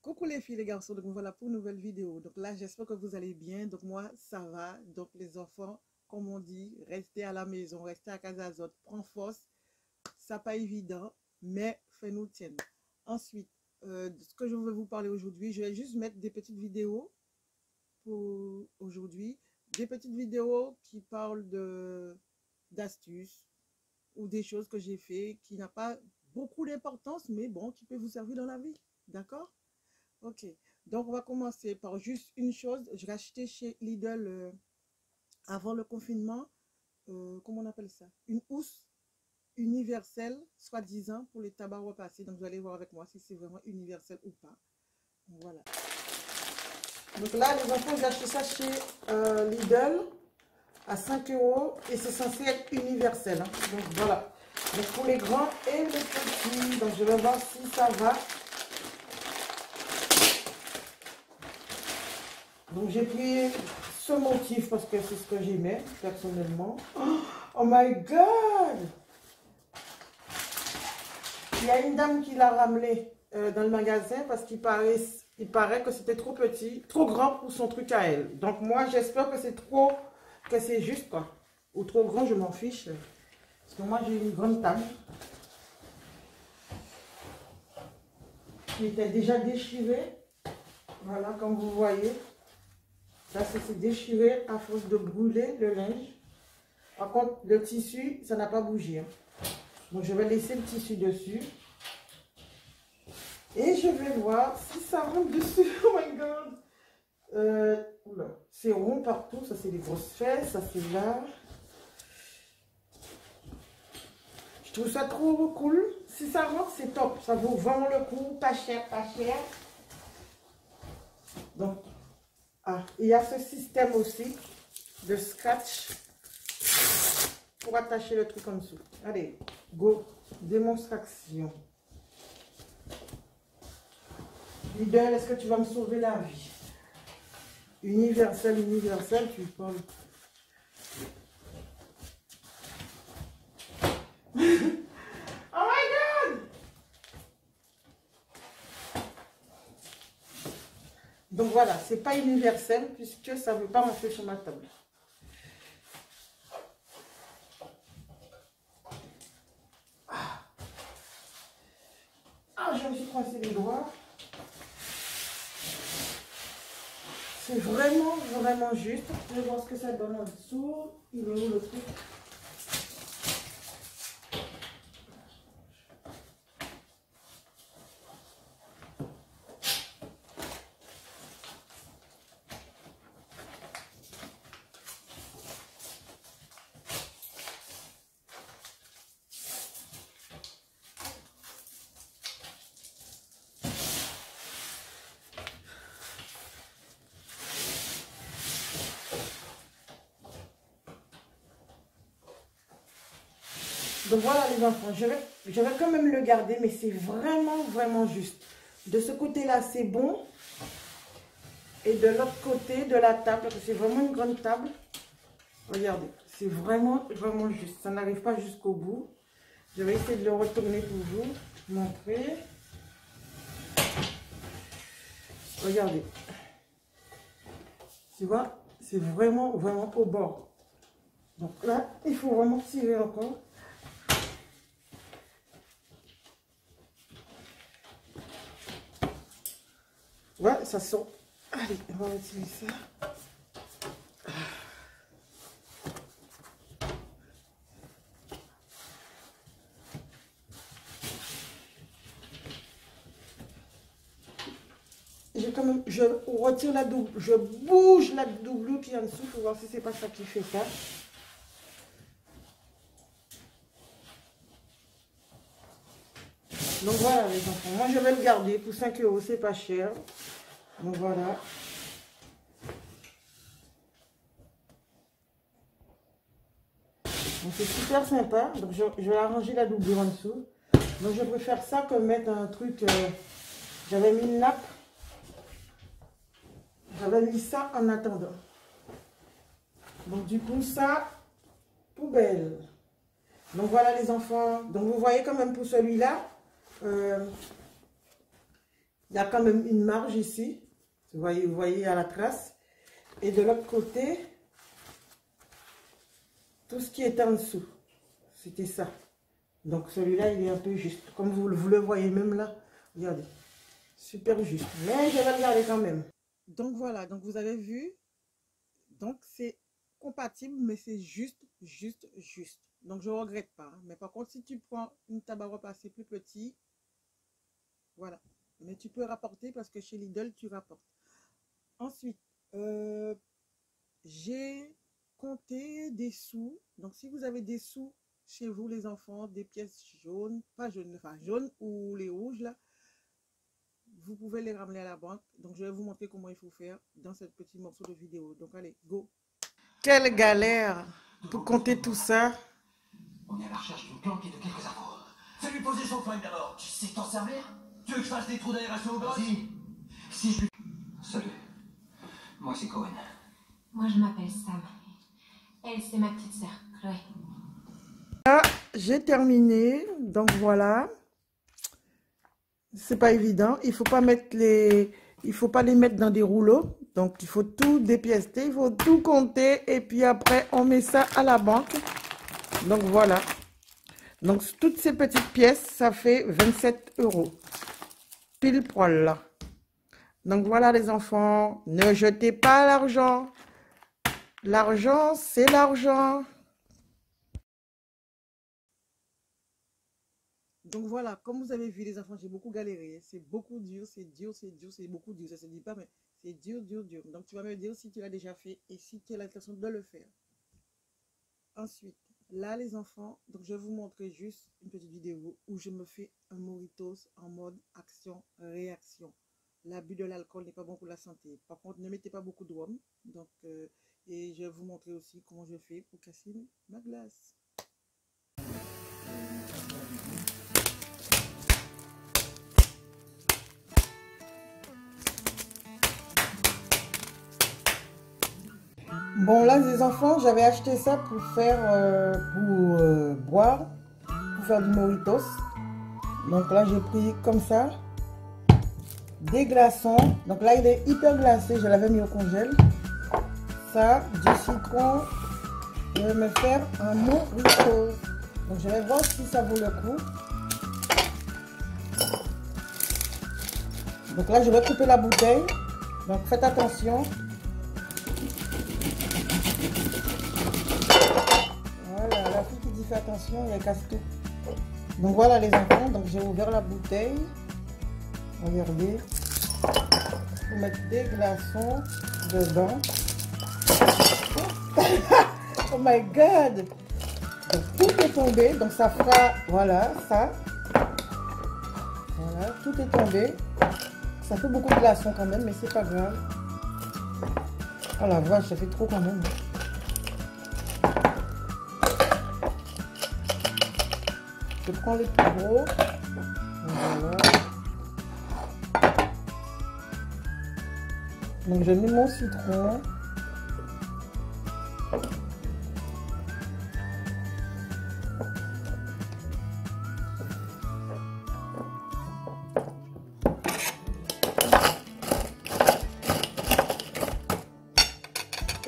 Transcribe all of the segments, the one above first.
Coucou les filles, les garçons, donc voilà pour une nouvelle vidéo. Donc là, j'espère que vous allez bien. Donc moi, ça va. Donc les enfants, comme on dit, restez à la maison, restez à Casazot, prends force. Ça pas évident, mais fais-nous tienne. Ensuite, ce que je veux vous parler aujourd'hui, je vais juste mettre des petites vidéos pour aujourd'hui. Des petites vidéos qui parlent d'astuces ou des choses que j'ai fait qui n'a pas beaucoup d'importance, mais bon, qui peut vous servir dans la vie. D'accord? Ok, donc on va commencer par juste une chose. J'ai acheté chez Lidl avant le confinement, comment on appelle ça? Une housse universelle, soi-disant, pour les tabacs repassés. Donc vous allez voir avec moi si c'est vraiment universel ou pas. Voilà. Donc là, les enfants, j'ai acheté ça chez Lidl à 5 € et c'est censé être universel, hein. Donc voilà. Donc pour les grands et les petits, donc je vais voir si ça va. Donc j'ai pris ce motif parce que c'est ce que j'aimais personnellement. Oh my god! Il y a une dame qui l'a ramené dans le magasin parce il paraît que c'était trop petit, trop grand pour son truc à elle. Donc moi j'espère que c'est juste quoi. Ou trop grand, je m'en fiche. Parce que moi j'ai une grande table qui était déjà déchirée. Voilà, comme vous voyez. Là, ça s'est déchiré à force de brûler le linge. Par contre, le tissu, ça n'a pas bougé, hein. Donc, je vais laisser le tissu dessus. Et je vais voir si ça rentre dessus. Oh my god! C'est rond partout. Ça, c'est les grosses fesses. Ça, c'est là. Je trouve ça trop cool. Si ça rentre, c'est top. Ça vaut vraiment le coup. Pas cher, pas cher. Donc, il y a ce système aussi de scratch pour attacher le truc en dessous. Allez, go. Démonstration. Lidl, est-ce que tu vas me sauver la vie? Universel, universel, tu parles. Oh my god! Donc voilà, c'est pas universel puisque ça ne veut pas rentrer sur ma table. Je me suis coincé les doigts. C'est vraiment, vraiment juste. Je vais voir ce que ça donne en dessous. Il est où le truc? Donc voilà les enfants, je vais quand même le garder, mais c'est vraiment, vraiment juste. De ce côté-là, c'est bon. Et de l'autre côté de la table, parce que c'est vraiment une grande table. Regardez, c'est vraiment, vraiment juste. Ça n'arrive pas jusqu'au bout. Je vais essayer de le retourner pour vous montrer. Regardez. Tu vois, c'est vraiment, vraiment au bord. Donc là, il faut vraiment tirer encore. Ouais, ça sort. Allez, on va retirer ça. Quand même, je retire la double, je bouge la doublure qui est en dessous pour voir si c'est pas ça qui fait ça. Donc voilà les enfants, moi je vais le garder pour 5 €, c'est pas cher. Donc voilà. Donc c'est super sympa. Donc je vais arranger la doublure en dessous. Donc je préfère ça que mettre un truc. J'avais mis une nappe. J'avais mis ça en attendant. Donc du coup ça, poubelle. Donc voilà les enfants. Donc vous voyez quand même pour celui-là. Il y a quand même une marge ici. Vous voyez à la trace. Et de l'autre côté, tout ce qui est en dessous, c'était ça. Donc celui-là, il est un peu juste. Comme vous le voyez même là. Regardez. Super juste. Mais je vais le garder quand même. Donc voilà, donc vous avez vu. Donc c'est compatible, mais c'est juste. Donc je ne regrette pas. Mais par contre, si tu prends une table à repasser plus petit, voilà. Mais tu peux rapporter parce que chez Lidl, tu rapportes. Ensuite, j'ai compté des sous. Donc si vous avez des sous chez vous, les enfants, des pièces jaunes, pas jaunes, enfin jaunes ou les rouges là, vous pouvez les ramener à la banque. Donc je vais vous montrer comment il faut faire dans ce petit morceau de vidéo. Donc allez, go. Quelle galère pour compter tout ça. On est à la recherche d'une planque et de quelques infos. Fais-lui poser son flingue d'abord. Tu sais t'en servir? Tu veux que je fasse des trous d'aération au boss? Si je lui... Salut. Moi c'est Cohen. Moi je m'appelle Sam. Elle c'est ma petite sœur, Chloé. Là, j'ai terminé. Donc voilà. C'est pas évident. Il faut pas mettre il faut pas les mettre dans des rouleaux. Donc il faut tout dépiécer, il faut tout compter et puis après on met ça à la banque. Donc voilà. Donc toutes ces petites pièces, ça fait 27 €. Pile poil là. Donc voilà les enfants, ne jetez pas l'argent. L'argent, c'est l'argent. Donc voilà, comme vous avez vu les enfants, j'ai beaucoup galéré. C'est beaucoup dur, c'est beaucoup dur. Ça se dit pas, mais c'est dur. Donc tu vas me dire si tu l'as déjà fait et si tu as l'intention de le faire. Ensuite, là les enfants, donc je vais vous montrer juste une petite vidéo où je me fais un Moritos en mode action-réaction. L'abus de l'alcool n'est pas bon pour la santé. Par contre, ne mettez pas beaucoup de rhum. Donc, et je vais vous montrer aussi comment je fais pour casser ma glace. Bon là les enfants, j'avais acheté ça pour faire, boire, pour faire du Moritos. Donc là j'ai pris comme ça, des glaçons. Donc là il est hyper glacé, je l'avais mis au congèle. Ça, du citron, je vais me faire un Moritos. Donc je vais voir si ça vaut le coup. Donc là je vais couper la bouteille, donc faites attention. Voilà, la fille qui dit fais attention, elle casse tout. Donc voilà les enfants, donc j'ai ouvert la bouteille. Regardez. Vous mettez des glaçons dedans. Oh my god! Donc tout est tombé, donc ça fera, voilà, ça. Voilà, tout est tombé. Ça fait beaucoup de glaçons quand même, mais c'est pas grave. Oh la vache, ça fait trop quand même. Je prends les plus gros. Voilà. Donc je mets mon citron.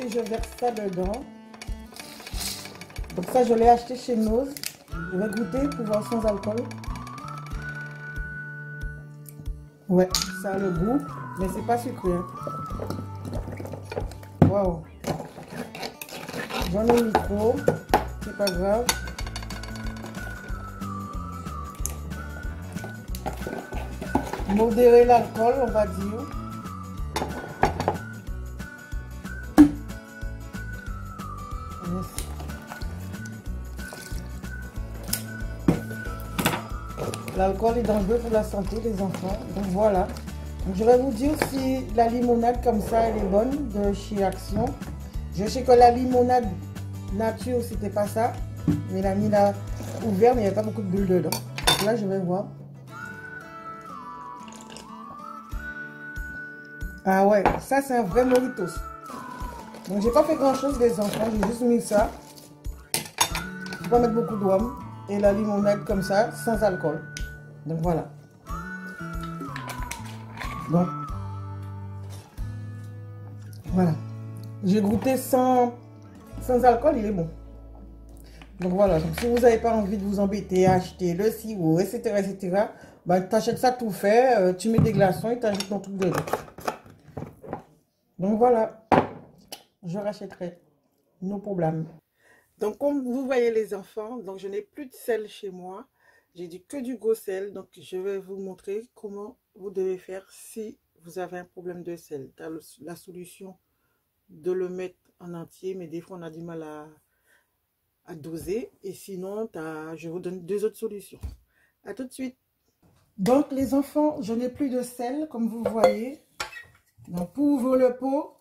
Et je verse ça dedans. Donc ça je l'ai acheté chez Nose. Je vais goûter pour voir sans alcool. Ouais, ça a le goût, mais c'est pas sucré. Waouh. J'en ai mis trop, c'est pas grave. Modérer l'alcool, on va dire. L'alcool est dangereux pour la santé des enfants. Donc voilà. Donc, je vais vous dire si la limonade comme ça, elle est bonne de chez Action. Je sais que la limonade nature, c'était pas ça. Mais la mis là ouverte, mais il n'y avait pas beaucoup de bulles dedans. Donc là, je vais voir. Ah ouais, ça c'est un vrai Moritos. Donc j'ai pas fait grand chose des enfants, j'ai juste mis ça. Je vais pas mettre beaucoup de rhum. Et la limonade comme ça, sans alcool. Donc voilà. Donc, voilà. J'ai goûté sans alcool, il est bon. Donc voilà, donc, si vous n'avez pas envie de vous embêter à acheter le sirop, etc., etc., bah, tu achètes ça tout fait, tu mets des glaçons et tu ajoutes ton truc dedans. Donc voilà, je rachèterai, no problème. Donc comme vous voyez les enfants, donc je n'ai plus de sel chez moi. J'ai dit que du gros sel, donc je vais vous montrer comment vous devez faire si vous avez un problème de sel. Tu as la solution de le mettre en entier, mais des fois on a du mal à doser. Et sinon, je vous donne deux autres solutions. À tout de suite. Donc les enfants, je n'ai plus de sel, comme vous voyez. Donc pour ouvrir le pot,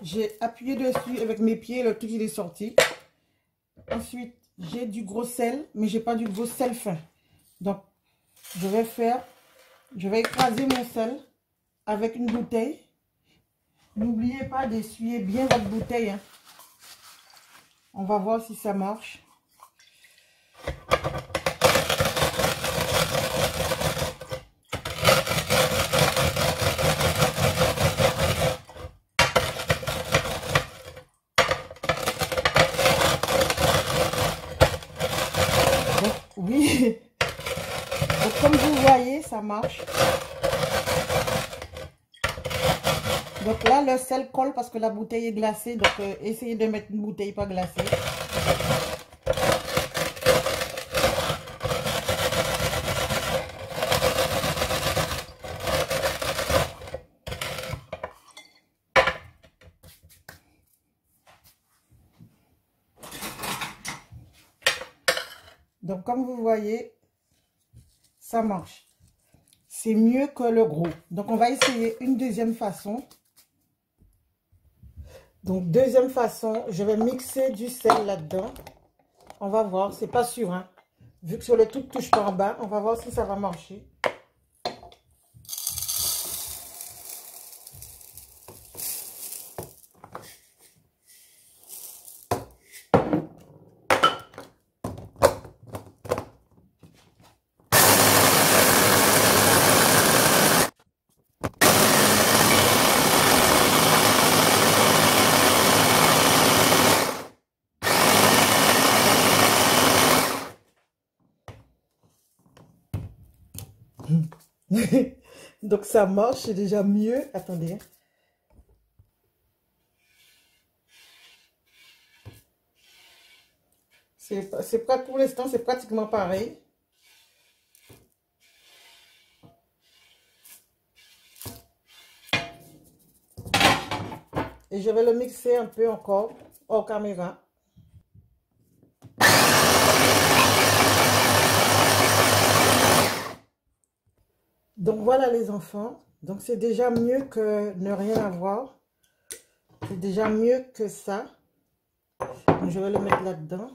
j'ai appuyé dessus avec mes pieds, le truc il est sorti. Ensuite, j'ai du gros sel, mais j'ai pas du gros sel fin. Donc, je vais écraser mon sel avec une bouteille. N'oubliez pas d'essuyer bien votre bouteille, hein. On va voir si ça marche. Donc, oui. Donc, comme vous voyez, ça marche. Donc là, le sel colle parce que la bouteille est glacée. Donc, essayez de mettre une bouteille pas glacée. Donc, comme vous voyez, ça marche. C'est mieux que le gros. Donc, on va essayer une deuxième façon. Donc, deuxième façon, je vais mixer du sel là-dedans. On va voir, c'est pas sûr, hein. Vu que sur le truc touche pas en bas, on va voir si ça va marcher. Donc ça marche, c'est déjà mieux. Attendez. C'est pas pour l'instant, c'est pratiquement pareil. Et je vais le mixer un peu encore hors caméra. Donc voilà les enfants. Donc c'est déjà mieux que ne rien avoir. C'est déjà mieux que ça. Donc, je vais le mettre là-dedans.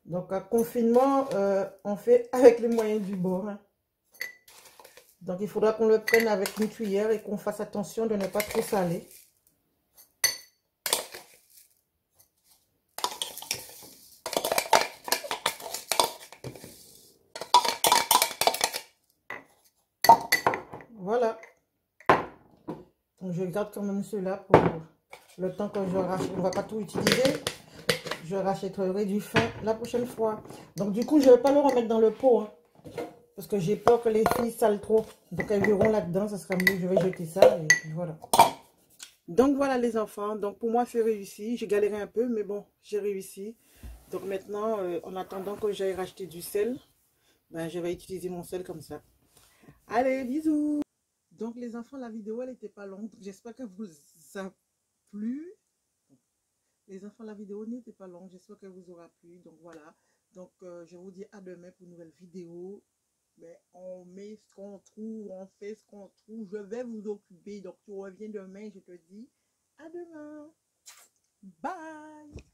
Donc à confinement, on fait avec les moyens du bord, hein. Donc il faudra qu'on le prenne avec une cuillère et qu'on fasse attention de ne pas trop saler. Voilà. Donc je garde quand même ceux-là pour le temps que je rachète. On ne va pas tout utiliser. Je rachèterai du fin la prochaine fois. Donc du coup, je ne vais pas le remettre dans le pot, hein, parce que j'ai peur que les filles salent trop. Donc elles verront là-dedans, ça sera mieux. Je vais jeter ça et voilà. Donc voilà les enfants. Donc pour moi, c'est réussi. J'ai galéré un peu, mais bon, j'ai réussi. Donc maintenant, en attendant que j'aille racheter du sel, ben, je vais utiliser mon sel comme ça. Allez, bisous! Donc les enfants, la vidéo, elle n'était pas longue. J'espère que vous a plu. Les enfants, la vidéo n'était pas longue. J'espère qu'elle vous aura plu. Donc voilà. Donc je vous dis à demain pour une nouvelle vidéo. Mais on met ce qu'on trouve, on fait ce qu'on trouve. Je vais vous occuper. Donc tu reviens demain, je te dis à demain. Bye!